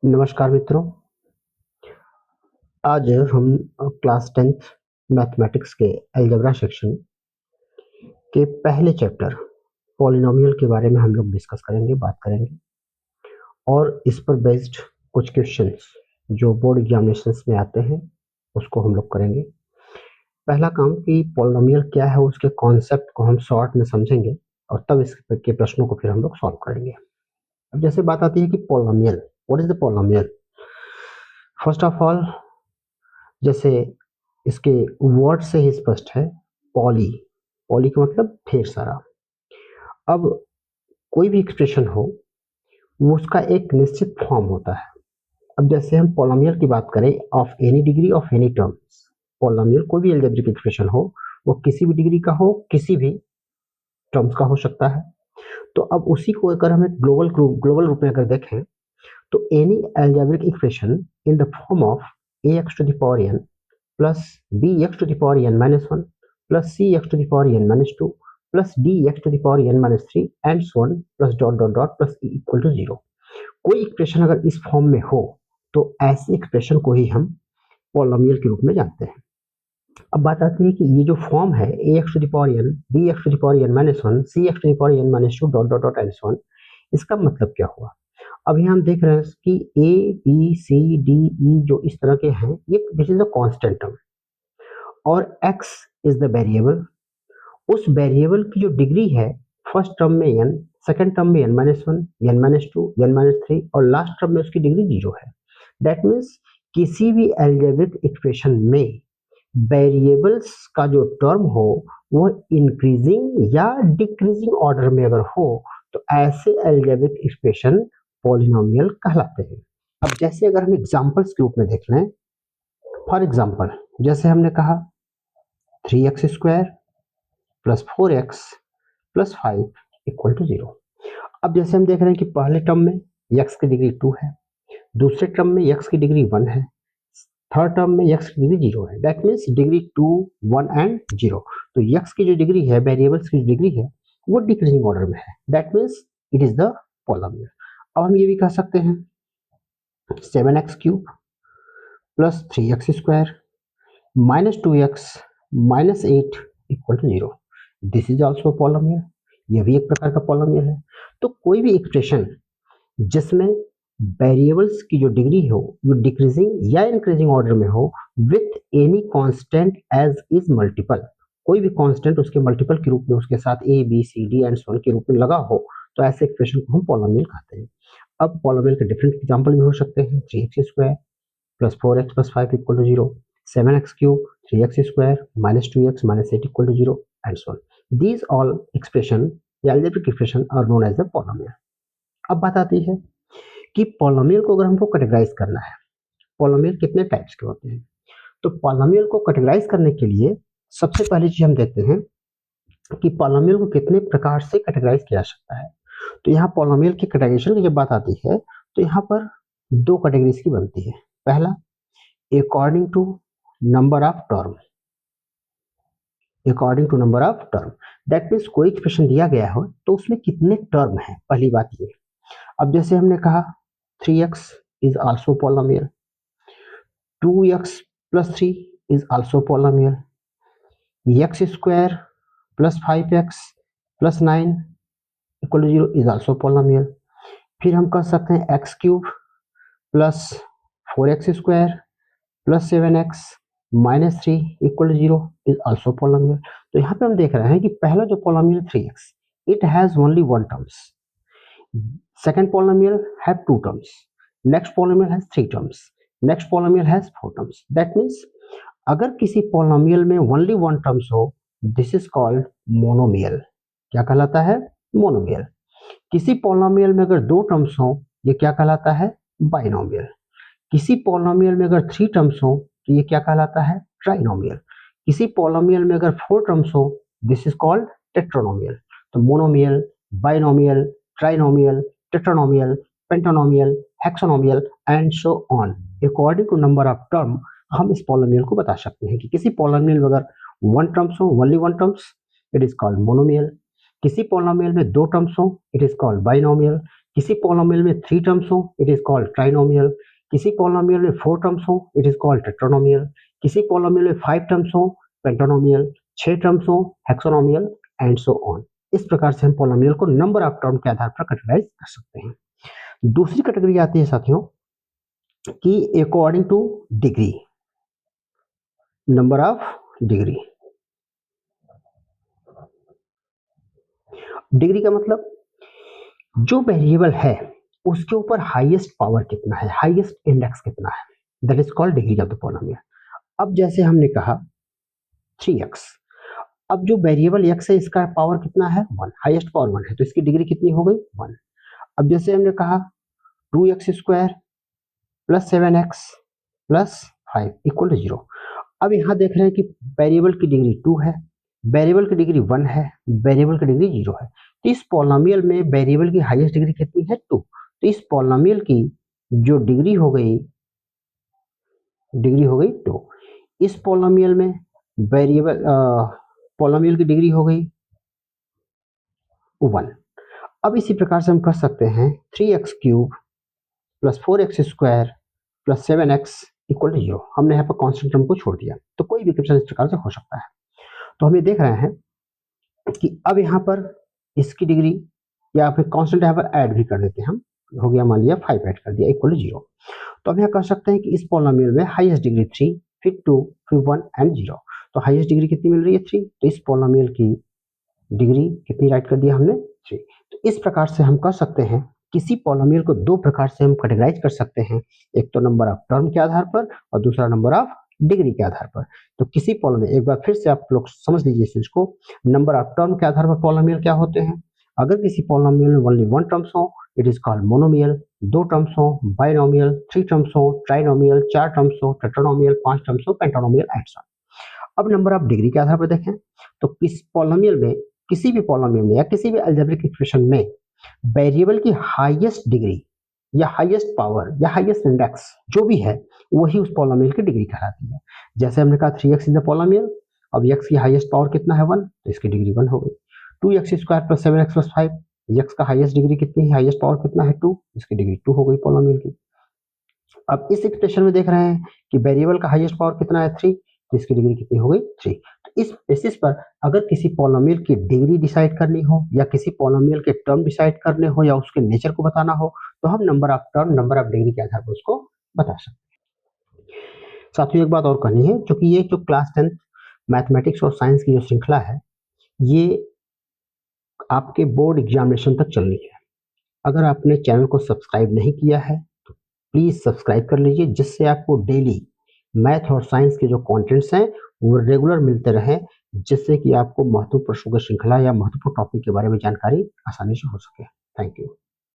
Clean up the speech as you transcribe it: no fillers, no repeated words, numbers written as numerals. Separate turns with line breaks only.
नमस्कार मित्रों। आज हम क्लास 10th मैथमेटिक्स के अलजेब्रा सेक्शन के पहले चैप्टर पॉलिनोमियल के बारे में हम लोग डिस्कस करेंगे, बात करेंगे और इस पर बेस्ड कुछ क्वेश्चंस जो बोर्ड एग्जामिनेशंस में आते हैं उसको हम लोग करेंगे। पहला काम कि पॉलिनोमियल क्या है उसके कॉन्सेप्ट को हम शॉर्ट में समझेंगे और तब इसके प्रश्नों को फिर हम लोग सॉल्व करेंगे। अब जैसे बात आती है कि polynomial, what is the polynomial. First of all, जैसे इसके वर्ड से ही स्पष्ट है, पॉली, पॉली का मतलब ढेर सारा। अब कोई भी एक्सप्रेशन हो वो उसका एक निश्चित फॉर्म होता है। अब जैसे हम पॉलिनोमियल की बात करें, of any degree of any terms, polynomial कोई भी अलजेब्रिक एक्सप्रेशन हो वो किसी भी डिग्री का हो, किसी भी टर्म्स का हो सकता है। तो अब उसी को अगर हम एक ग्लोबल रूप में अगर देखें तो any algebraic expression in the form of ax to the power n plus bx to the power n minus 1 plus cx to the power n minus 2 plus dx to the power n minus 3 and so on plus dot dot dot plus e equal to 0। कोई expression अगर इस form में हो तो ऐसे expression को ही हम polynomial के रूप में जानते हैं। अब बात आती है कि ये जो फॉर्म है ax to the power n, bx to the power n minus 1, cx to the power n minus 2 dot dot dot and so on, इसका मतलब क्या हुआ। अब यहाँ हम देख रहे हैं कि ए बी सी डी ई जो इस तरह के हैं, ये this is a constant term और x इज द वेरिएबल। उस वेरिएबल की जो डिग्री है, फर्स्ट टर्म में n, सेकंड टर्म में n minus 1, n minus 2, n minus 3 और लास्ट टर्म में उसकी डिग्री 0 है। दैट मीन्स किसी भी अलजेब्रिक एक्सप्रेशन में वेरिएबल्स का जो टर्म हो वो इंक्रीजिंग या डिक्रीजिंग ऑर्डर में अगर हो तो ऐसे अलजेब्रिक एक्सप्रेशन पॉलिनोमियल कहलाते हैं। अब जैसे अगर हम एग्जांपल्स के रूप में देख लें, फॉर एग्जांपल जैसे हमने कहा 3x square plus 4x plus 5 equal to 0। अब जैसे हम देख रहे हैं कि पहले टर्म में x की डिग्री 2 है, दूसरे टर्म में x की डिग्री 1 है, थर्ड टर्म में x की डिग्री 0 है। That means degree 2, 1 and 0। तो x की जो डिग्री है, वेरिएबल्स की डिग्री है, वो डिक्रीजिंग ऑर्डर में है। That means it is the polynomial. अब हम ये भी कह सकते हैं 7x cube plus 3x square minus 2x minus 8 equal to 0। This is also polynomial, यह भी एक प्रकार का पॉलिनोमियल है। तो कोई भी एक्सप्रेशन जिसमें वेरिएबल्स की जो डिग्री हो वो डिक्रीजिंग या इंक्रीजिंग ऑर्डर में हो with any constant as is multiple, कोई भी कांस्टेंट उसके मल्टीपल के रूप में उसके साथ A B C D and so on के रूप में लगा हो तो ऐसे एक्सप्रेशन को हम पॉलिनोमियल कहते हैं। अब पॉलिनोमियल के डिफरेंट एग्जांपल भी हो सकते हैं, 3x square plus 4x plus 5 equal to 0, 7x cube 3x square minus 2x minus 8 equal to 0 and so on. These all expression या algebraic expression are known as the polynomial. अब बात आती है कि पॉलिनोमियल को अगर हमको कैटेगराइज करना है, पॉलिनोमियल कितने टाइप्स के होते हैं। तो पॉलिनोमियल को कैटेगराइज करने के लिए सबसे पहली चीज हम देखते हैं कि पॉलिनोमियल को कितने प्रकार से कैटेगराइज किया जा सकता है। तो यहाँ पॉलिनोमियल की कैटेगराइजेशन की जब बात आती है तो यहाँ पर दो कैटेगरीज की बनती है। पहला, according to number of term, according to number of term. That means कोई एक्सप्रेशन दिया गया हो तो उसमें कितने टर्म है, पहली बात ये। अब जैसे हमने कहा 3x is also polynomial, 2x plus 3 is also polynomial, x square plus 5x plus 9 equal to 0 is also polynomial. फिर हम कह सकते हैं x cube plus 4x square plus 7x minus 3 equal to 0 is also polynomial. तो यहाँ पे हम देख रहे हैं कि पहला जो polynomial 3x, it has only one terms, second polynomial have two terms, next polynomial has three terms, next polynomial has four terms। that means अगर किसी polynomial में only one terms हो, this is called monomial। क्या कहलाता है? monomial। किसी polynomial में अगर दो terms हो, ये क्या कहलाता है? binomial। किसी polynomial में अगर थ्री terms हो तो ये क्या कहलाता है? trinomial। किसी polynomial में अगर फोर terms हो, this is called tetranomial। तो monomial, binomial, trinomial, tetranomial, pentanomial, hexanomial and so on। According to number of term हम इस polynomial को बता सकते हैं कि किसी polynomial में अगर one terms हो, only one terms, it is called monomial। किसी polynomial में दो terms हो, it is called binomial। किसी पॉलिनोमियल में 3 टर्म्स हो, इट इज कॉल्ड ट्राइनोमियल। किसी पॉलिनोमियल में 4 टर्म्स हो, इट इज कॉल्ड टेट्रानोमियल। किसी पॉलिनोमियल में 5 टर्म्स हो, पेंटानोमियल। 6 टर्म्स हो, हेक्सानोमियल एंड सो ऑन। इस प्रकार से हम पॉलिनोमियल को नंबर ऑफ टर्म के आधार पर कैटेगराइज कर सकते हैं। दूसरी कैटेगरी आती है साथियों कि according two degree, number of degree. Degree का मतलब जो वेरिएबल है उसके ऊपर हाईएस्ट पावर कितना है, हाईएस्ट इंडेक्स कितना है, that is called degree of the polynomial. अब जैसे हमने कहा 3x, अब जो वेरिएबल x है इसका पावर कितना है 1, हाईएस्ट पावर 1 है, तो इसकी डिग्री कितनी हो गई 1। अब जैसे हमने कहा 2x square plus 7x plus 5 equal to 0। अब यहाँ देख रहे हैं कि वेरिएबल की डिग्री 2 है, वेरिएबल की डिग्री 1 है, वेरिएबल की डिग्री 0 है। तो इस पॉलिनोमियल में वेरिएबल की हाईएस्ट डिग्री कितनी है 2। तो इस पॉलिनोमियल की जो डिग्री हो गई 2। इस पॉलिनोमियल में वेरिएबल पॉलिनोमियल की डिग्री हो गई 1। अब इसी प्रकार से हम कर सकते हैं 3x cube plus 4x square plus 7x equal to 0। हमने यहाँ पर कांस्टेंट टर्म को छोड़ दिया, तो कोई भी इक्वेशन इस प्रकार से हो सकता है। तो हम ये देख रहे हैं कि अब यहाँ पर इसकी डिग्री या फिर कांस्टेंट यहाँ पर ऐड भी कर देते हैं हम, हो गया मान लिया 5 ऐड कर दिया इक्वल टू 0। तो अब यहाँ कह सकते हैं कि इस पॉलिनोमियल में हाईएस्ट डिग्री 3, फिर 2, फिर 1 एंड 0। तो हाईएस्ट डिग्री कितनी मिल रही है 3, तो इस पॉलिनोमियल की डिग्री कितनी राइट कर दिया हमने 3। तो इस प्रकार से हम कह सकते हैं किसी पॉलिनोमियल को दो प्रकार से हम कैटेगराइज कर सकते हैं, एक तो नंबर ऑफ टर्म के आधार पर और दूसरा नंबर ऑफ डिग्री के आधार पर। तो किसी पॉलिनोमियल, एक बार फिर से आप लोग समझ लीजिए इस चीज को, नंबर ऑफ टर्म के आधार पर पॉलिनोमियल क्या होते हैं। अगर किसी पॉलिनोमियल में ओनली 1 टर्म्स हो, it is called monomial. 2 terms हो बाइनोमियल, 3 टर्म्स हो ट्राइनोमियल, 4 टर्म्स हो टेट्रानोमियल, 5 टर्म्स हो पेंटानोमियल एंड सो ऑन। अब नंबर ऑफ डिग्री के आधार पर देखें तो किस पॉलिनोमियल में, किसी भी पॉलिनोमियल में या किसी भी अलजेब्रिक इक्वेशन में वेरिएबल की हाईएस्ट डिग्री या हाईएस्ट पावर या हाईएस्ट इंडेक्स जो भी है वही उस पॉलिनोमियल की डिग्री कहलाती है। जैसे हमने कहा 3x इज द पॉलिनोमियल, अब x की हाईएस्ट पावर कितना है 1, तो इसकी डिग्री 1 हो गई। 2x square plus 7x plus 5, x का हाईएस्ट डिग्री कितनी है, हाईएस्ट पावर कितना है 2, इसकी डिग्री 2 हो गई पॉलिनोमियल की। अब इस एक्सप्रेशन में देख रहे हैं कि वेरिएबल का हाईएस्ट पावर कितना है 3, तो इसकी डिग्री कितनी हो गई 3। तो इस बेसिस पर अगर किसी पॉलिनोमियल की डिग्री डिसाइड करनी हो या किसी पॉलिनोमियल के टर्म डिसाइड करने हो या उसके नेचर को बताना हो तो हम number of term, number of degree के आधार पर उसको बता सकते हैं। साथियों एक बात और कहनी है, क्योंकि ये जो क्लास 10 मैथमेटिक्स और साइंस की जो श्रृंखला है ये आपके बोर्ड एग्जामिनेशन तक चलनी है। अगर आपने चैनल को सब्सक्राइब नहीं किया है तो प्लीज सब्सक्राइब कर लीजिए, जिससे आपको डेली मैथ और साइंस के जो कंटेंट्स हैं वो रेगुलर मिलते रहें, जिससे कि आपको महत्वपूर्ण प्रश्नों की श्रृंखला या महत्वपूर्ण टॉपिक के बारे में जानकारी आसानी से हो सके। Thank you.